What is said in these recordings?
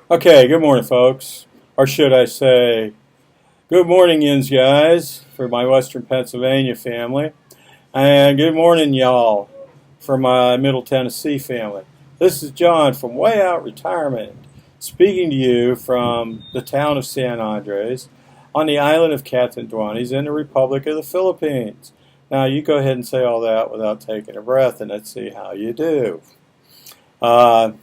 Okay, good morning, folks. Or should I say, good morning, yins, guys, for my Western Pennsylvania family. And good morning, y'all, for my Middle Tennessee family. This is John from Way Out Retirement, speaking to you from the town of San Andres on the island of Catanduanes in the Republic of the Philippines. Now, you go ahead and say all that without taking a breath, and let's see how you do. Uh,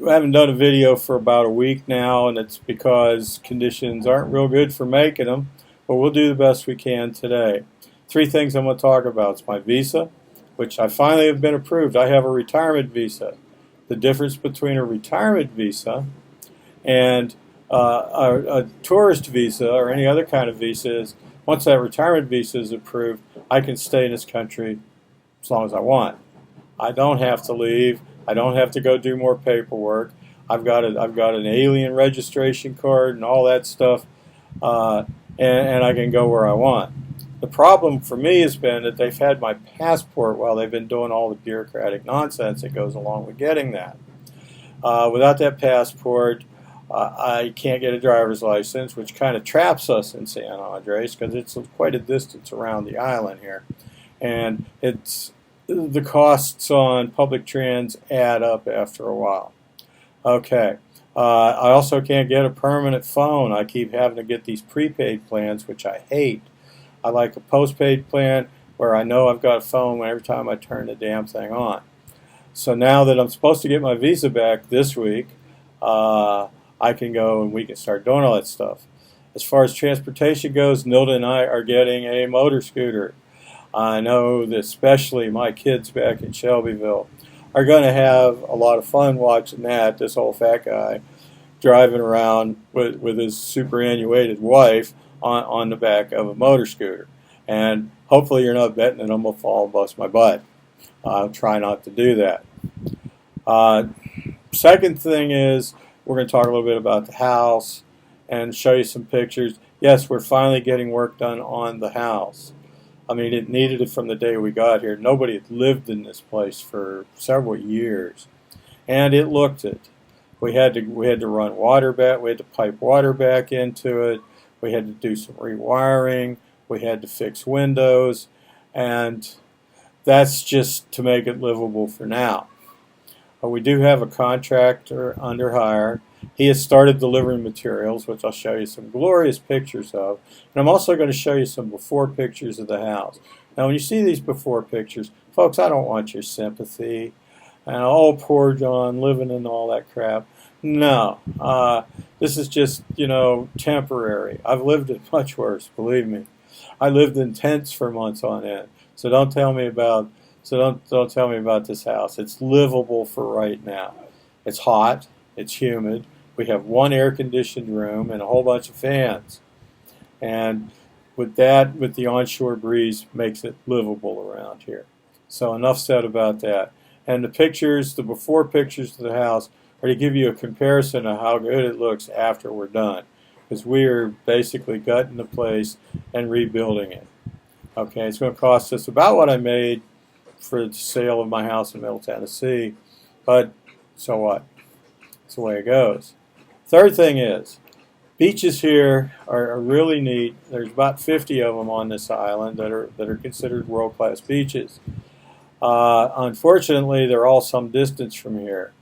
I haven't done a video for about a week now, and it's because conditions aren't real good for making them, but we'll do the best we can today. Three things I'm going to talk about. It's my visa, which I finally have been approved. I have a retirement visa. The difference between a retirement visa and a tourist visa or any other kind of visa is once that retirement visa is approved, I can stay in this country as long as I want. I don't have to leave. I don't have to go do more paperwork. I've got an alien registration card and all that stuff, and I can go where I want. The problem for me has been that they've had my passport while they've been doing all the bureaucratic nonsense that goes along with getting that. Without that passport, I can't get a driver's license, which kind of traps us in San Andres because it's quite a distance around the island here, and the costs on public trans add up after a while. Okay. I also can't get a permanent phone. I keep having to get these prepaid plans, which I hate. I like a postpaid plan where I know I've got a phone every time I turn the damn thing on. So now that I'm supposed to get my visa back this week, I can go and we can start doing all that stuff. As far as transportation goes, Nilda and I are getting a motor scooter. I know that especially my kids back in Shelbyville are going to have a lot of fun watching that, this old fat guy driving around with his superannuated wife on the back of a motor scooter. And hopefully you're not betting that I'm going to fall and bust my butt. I'll try not to do that. Second thing is we're going to talk a little bit about the house and show you some pictures. Yes, we're finally getting work done on the house. I mean, it needed it from the day we got here. Nobody had lived in this place for several years, and it looked it. We had to run water back. We had to pipe water back into it. We had to do some rewiring. We had to fix windows, and that's just to make it livable for now. We do have a contractor under hire. He has started delivering materials, which I'll show you some glorious pictures of. And I'm also going to show you some before pictures of the house. Now, when you see these before pictures, folks, I don't want your sympathy. And, oh, poor John, living in all that crap. No. This is just, temporary. I've lived it much worse, believe me. I lived in tents for months on end. So don't tell me about this house. It's livable for right now. It's hot. It's humid. We have one air-conditioned room and a whole bunch of fans. And with the onshore breeze, makes it livable around here. So enough said about that. And the before pictures of the house are to give you a comparison of how good it looks after we're done. Because we are basically gutting the place and rebuilding it. Okay, it's going to cost us about what I made for the sale of my house in Middle Tennessee, but so what? That's the way it goes. Third thing is, beaches here are really neat. There's about 50 of them on this island that are considered world-class beaches. Unfortunately, they're all some distance from here,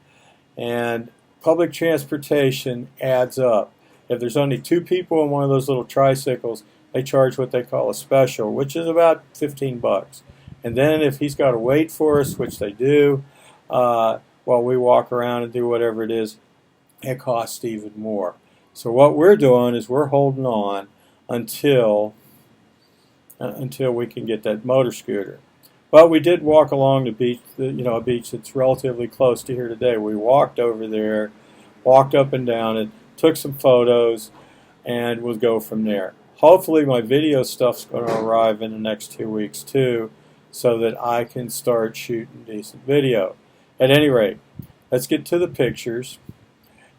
and public transportation adds up. If there's only 2 people in one of those little tricycles, they charge what they call a special, which is about $15. And then if he's got to wait for us, which they do, while we walk around and do whatever it is, it costs even more. So what we're doing is we're holding on until we can get that motor scooter. But we did walk along the beach, a beach that's relatively close to here today. We walked over there, walked up and down it, took some photos, and we'll go from there. Hopefully my video stuff's going to arrive in the next 2 weeks too, so that I can start shooting decent video. At any rate, let's get to the pictures.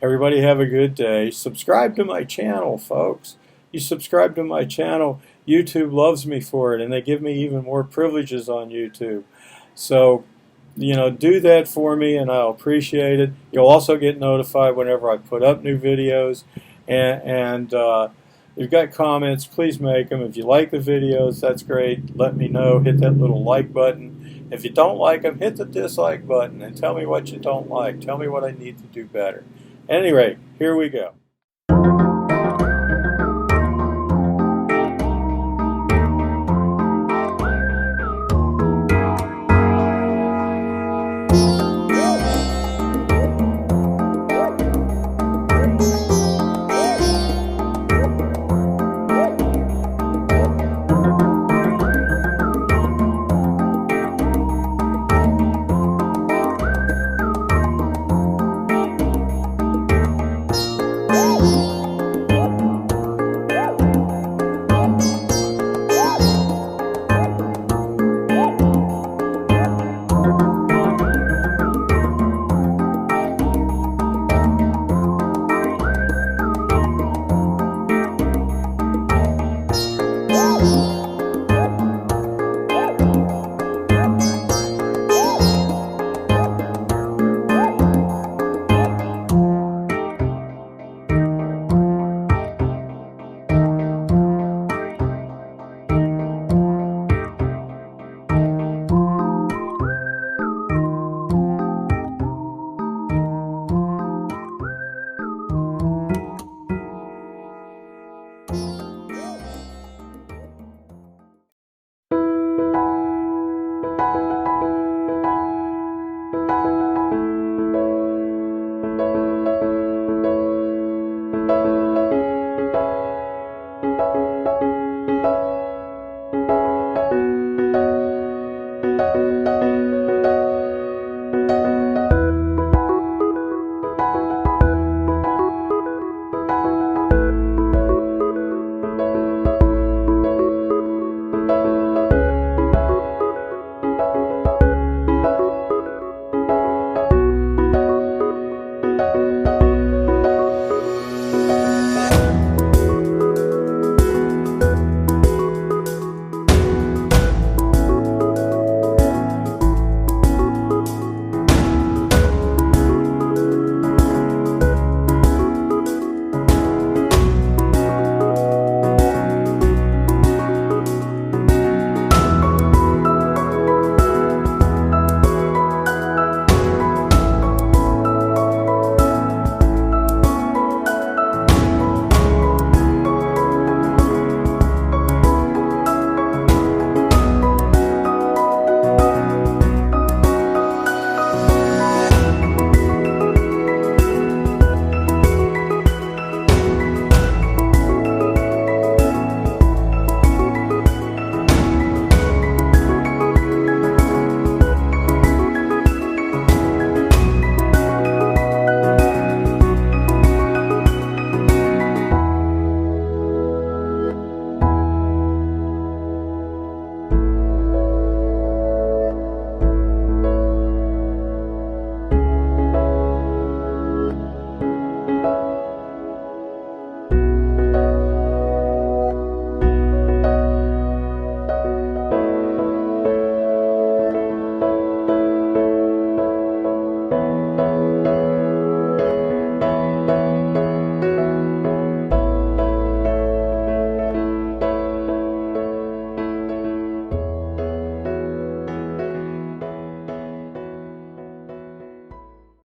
Everybody have a good day. Subscribe to my channel, folks. You subscribe to my channel, YouTube loves me for it, and they give me even more privileges on YouTube. So do that for me, and I'll appreciate it. You'll also get notified whenever I put up new videos. And if you've got comments, please make them. If you like the videos, that's great. Let me know. Hit that little like button. If you don't like them, hit the dislike button and tell me what you don't like. Tell me what I need to do better. At any rate, here we go.